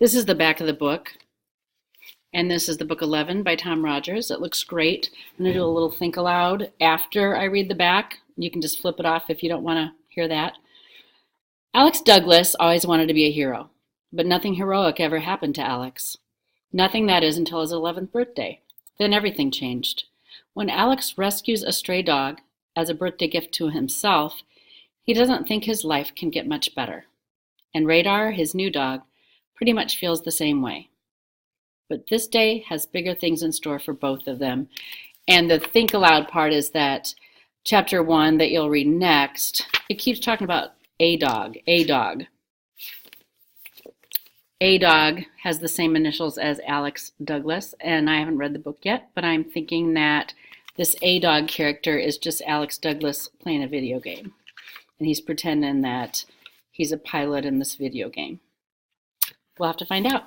This is the back of the book, and this is the book 11 by Tom Rogers. It looks great. I'm going to do a little think aloud after I read the back. You can just flip it off if you don't want to hear that. Alex Douglas always wanted to be a hero, but nothing heroic ever happened to Alex. Nothing, that is, until his 11th birthday. Then everything changed. When Alex rescues a stray dog as a birthday gift to himself, he doesn't think his life can get much better. And Radar, his new dog, pretty much feels the same way. But this day has bigger things in store for both of them. And the think aloud part is that chapter 1 that you'll read next, it keeps talking about a dog, a dog. A dog has the same initials as Alex Douglas, and I haven't read the book yet, but I'm thinking that this A dog character is just Alex Douglas playing a video game. And he's pretending that he's a pilot in this video game. We'll have to find out.